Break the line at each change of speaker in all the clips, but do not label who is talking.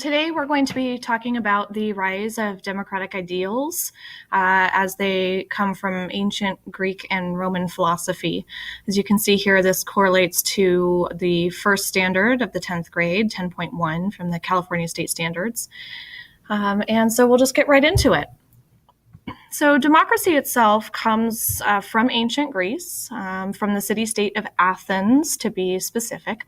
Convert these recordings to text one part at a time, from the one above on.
Today we're going to be talking about the rise of democratic ideals as they come from ancient Greek and Roman philosophy. As you can see here, this correlates to the first standard of the 10th grade, 10.1 from the California State Standards. And so we'll just get right into it. So democracy itself comes from ancient Greece, from the city-state of Athens, to be specific.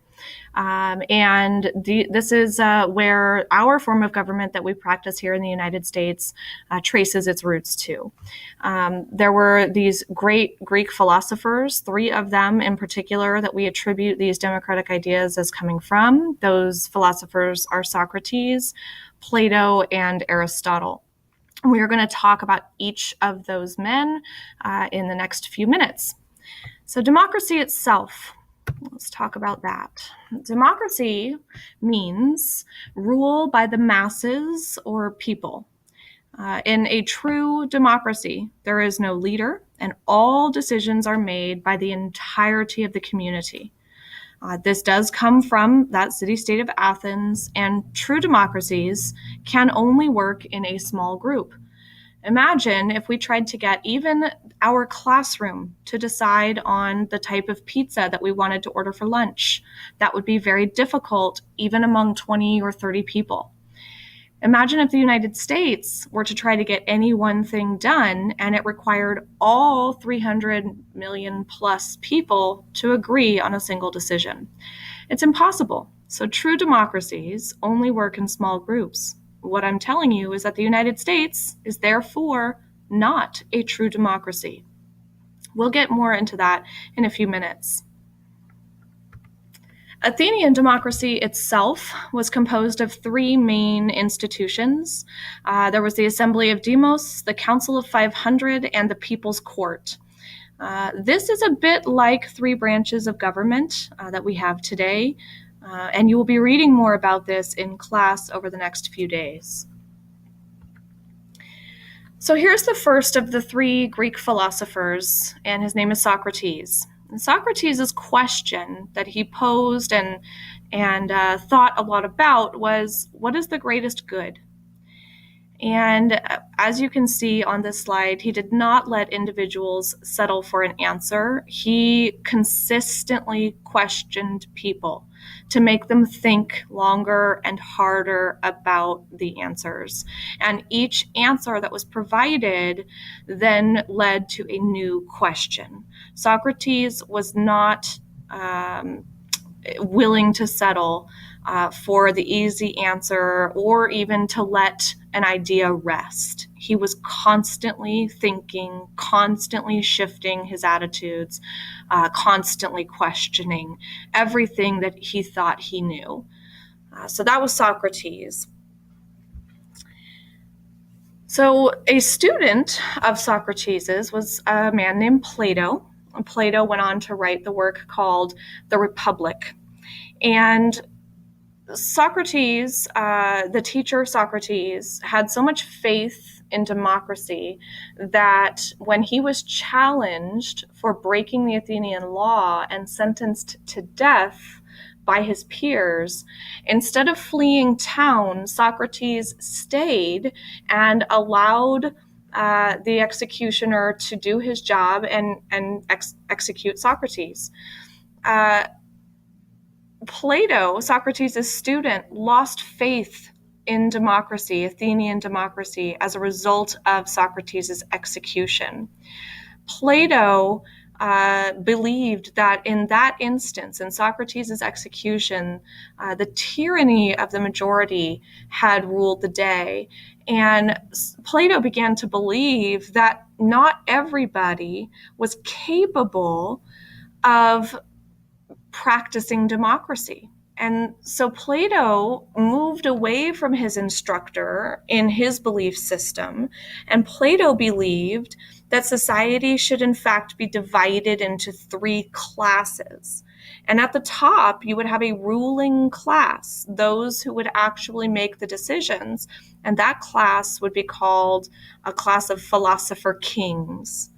This is where our form of government that we practice here in the United States traces its roots to. There were these great Greek philosophers, three of them in particular, that we attribute these democratic ideas as coming from. Those philosophers are Socrates, Plato, and Aristotle. We are going to talk about each of those men in the next few minutes. So democracy itself, let's talk about that. Democracy means rule by the masses or people. In a true democracy, there is no leader, and all decisions are made by the entirety of the community. This does come from that city-state of Athens, and true democracies can only work in a small group. Imagine if we tried to get even our classroom to decide on the type of pizza that we wanted to order for lunch. That would be very difficult, even among 20 or 30 people. Imagine if the United States were to try to get any one thing done and it required all 300 million plus people to agree on a single decision. It's impossible. So true democracies only work in small groups. What I'm telling you is that the United States is therefore not a true democracy. We'll get more into that in a few minutes. Athenian democracy itself was composed of three main institutions. There was the Assembly of Demos, the Council of 500, and the People's Court. This is a bit like three branches of government that we have today, and you will be reading more about this in class over the next few days. So here's the first of the three Greek philosophers, and his name is Socrates. And Socrates' question that he posed and thought a lot about was, what is the greatest good? And as you can see on this slide, he did not let individuals settle for an answer. He consistently questioned people to make them think longer and harder about the answers. And each answer that was provided then led to a new question. Socrates was not willing to settle for the easy answer or even to let an idea rest. He was constantly thinking, constantly shifting his attitudes, constantly questioning everything that he thought he knew. So that was Socrates. So a student of Socrates's was a man named Plato. Plato went on to write the work called The Republic. And Socrates, the teacher Socrates, had so much faith in democracy that when he was challenged for breaking the Athenian law and sentenced to death by his peers, instead of fleeing town, Socrates stayed and allowed the executioner to do his job and execute Socrates. Plato, Socrates' student, lost faith in democracy, Athenian democracy, as a result of Socrates' execution. Plato believed that in that instance, in Socrates' execution, the tyranny of the majority had ruled the day. And Plato began to believe that not everybody was capable of practicing democracy. And so Plato moved away from his instructor in his belief system, and Plato believed that society should in fact be divided into three classes. And at the top, you would have a ruling class, those who would actually make the decisions, and that class would be called a class of philosopher kings.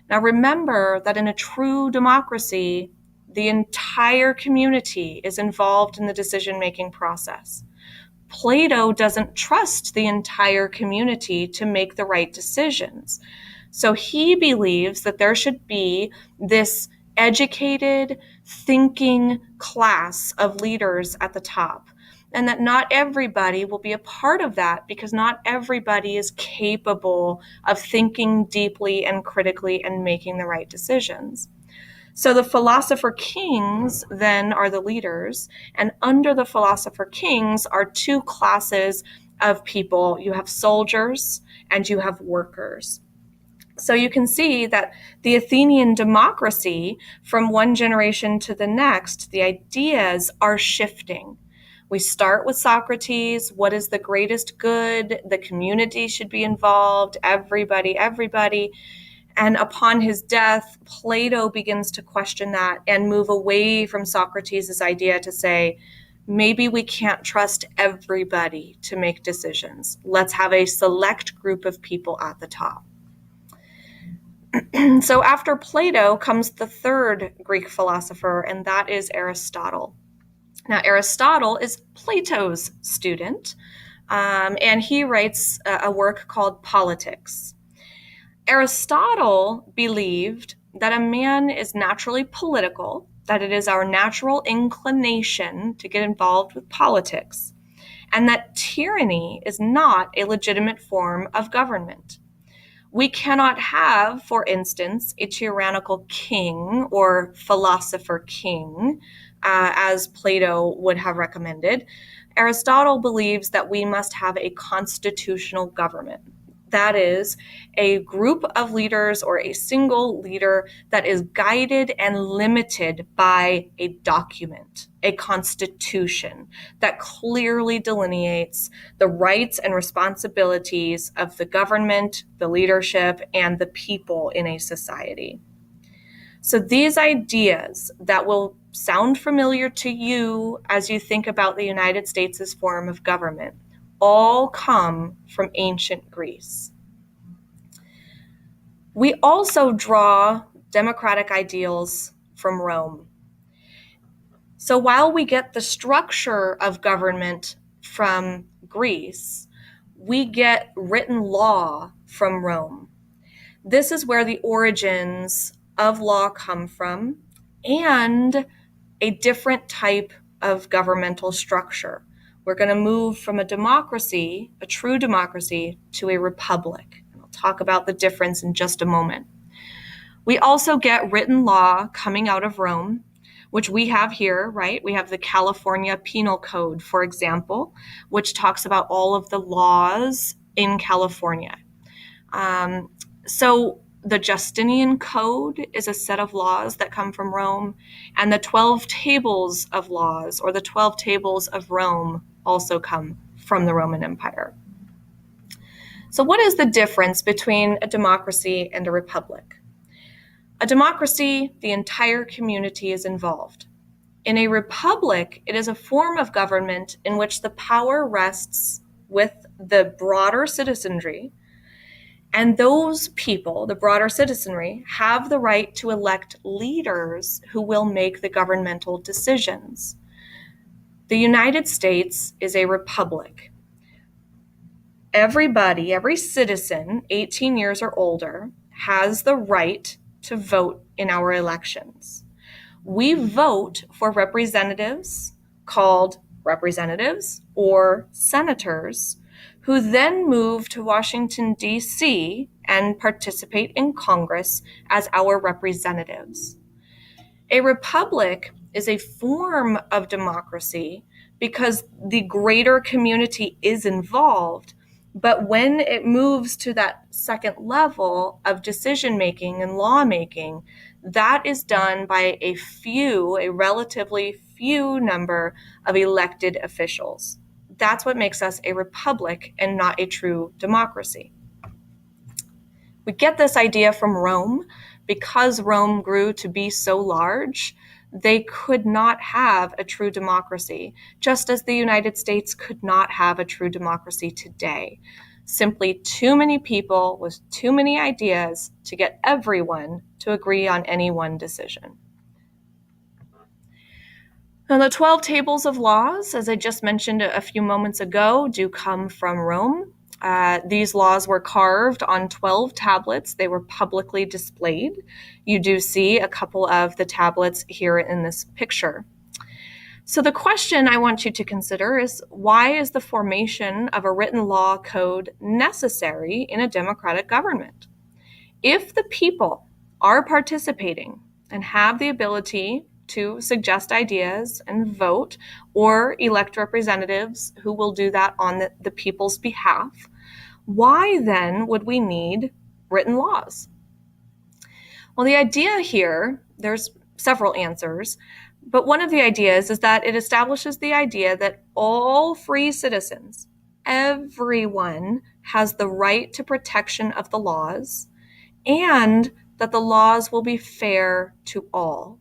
Now remember that in a true democracy, the entire community is involved in the decision-making process. Plato doesn't trust the entire community to make the right decisions. So he believes that there should be this educated, thinking class of leaders at the top, and that not everybody will be a part of that because not everybody is capable of thinking deeply and critically and making the right decisions. So the philosopher kings then are the leaders, and under the philosopher kings are two classes of people. You have soldiers and you have workers. So you can see that the Athenian democracy, from one generation to the next, the ideas are shifting. We start with Socrates. What is the greatest good? The community should be involved, everybody. And upon his death, Plato begins to question that and move away from Socrates' idea to say, maybe we can't trust everybody to make decisions. Let's have a select group of people at the top. So after Plato comes the third Greek philosopher, and that is Aristotle. Now, Aristotle is Plato's student, and he writes a work called Politics. Aristotle believed that a man is naturally political, that it is our natural inclination to get involved with politics, and that tyranny is not a legitimate form of government. We cannot have, for instance, a tyrannical king or philosopher king, as Plato would have recommended. Aristotle believes that we must have a constitutional government. That is, a group of leaders or a single leader that is guided and limited by a document, a constitution that clearly delineates the rights and responsibilities of the government, the leadership, and the people in a society. So these ideas that will sound familiar to you as you think about the United States' form of government all come from ancient Greece. We also draw democratic ideals from Rome. So while we get the structure of government from Greece, we get written law from Rome. This is where the origins of law come from, and a different type of governmental structure. We're going to move from a democracy, a true democracy, to a republic. And I'll talk about the difference in just a moment. We also get written law coming out of Rome, which we have here, right? We have the California Penal Code, for example, which talks about all of the laws in California. So the Justinian Code is a set of laws that come from Rome, and the 12 tables of laws, or the 12 tables of Rome, also come from the Roman Empire. So what is the difference between a democracy and a republic? A democracy, the entire community is involved. In a republic, it is a form of government in which the power rests with the broader citizenry, and those people, the broader citizenry, have the right to elect leaders who will make the governmental decisions. The United States is a republic. Everybody, every citizen 18 years or older, has the right to vote in our elections. We vote for representatives called representatives or senators, who then move to Washington, D.C. and participate in Congress as our representatives. A republic is a form of democracy because the greater community is involved, but when it moves to that second level of decision-making and lawmaking, that is done by a relatively few number of elected officials. That's what makes us a republic and not a true democracy. We get this idea from Rome. Because Rome grew to be so large, they could not have a true democracy, just as the United States could not have a true democracy today. Simply too many people with too many ideas to get everyone to agree on any one decision. Now, the 12 tables of laws, as I just mentioned a few moments ago, do come from Rome. These laws were carved on 12 tablets. They were publicly displayed. You do see a couple of the tablets here in this picture. So the question I want you to consider is, why is the formation of a written law code necessary in a democratic government? If the people are participating and have the ability to suggest ideas and vote or elect representatives who will do that on the people's behalf, why then would we need written laws? Well, the idea here, there's several answers, but one of the ideas is that it establishes the idea that all free citizens, everyone, has the right to protection of the laws, and that the laws will be fair to all.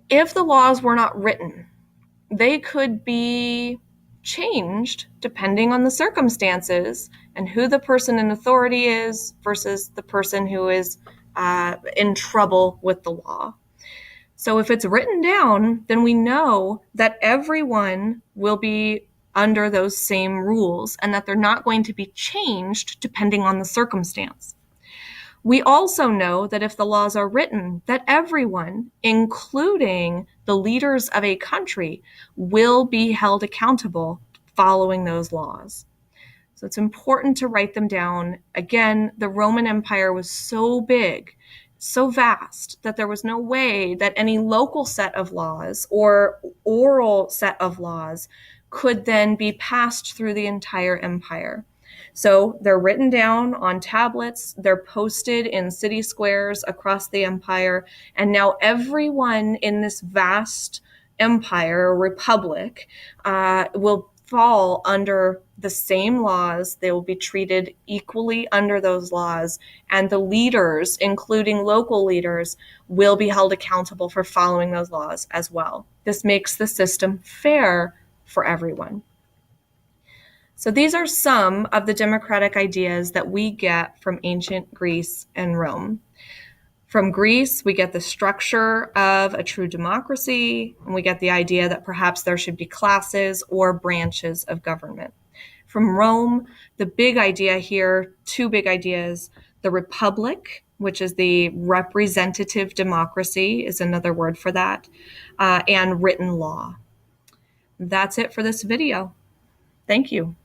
If the laws were not written, they could be changed depending on the circumstances and who the person in authority is versus the person who is in trouble with the law. So if it's written down, then we know that everyone will be under those same rules and that they're not going to be changed depending on the circumstance. We also know that if the laws are written, that everyone, including the leaders of a country, will be held accountable following those laws. So it's important to write them down. Again, the Roman Empire was so big, so vast, that there was no way that any local set of laws or oral set of laws could then be passed through the entire empire. So they're written down on tablets, they're posted in city squares across the empire, and now everyone in this vast empire or republic will fall under the same laws. They will be treated equally under those laws, and the leaders, including local leaders, will be held accountable for following those laws as well. This makes the system fair for everyone. So these are some of the democratic ideas that we get from ancient Greece and Rome. From Greece, we get the structure of a true democracy, and we get the idea that perhaps there should be classes or branches of government. From Rome, the big idea here, two big ideas: the republic, which is the representative democracy, is another word for that, and written law. That's it for this video. Thank you.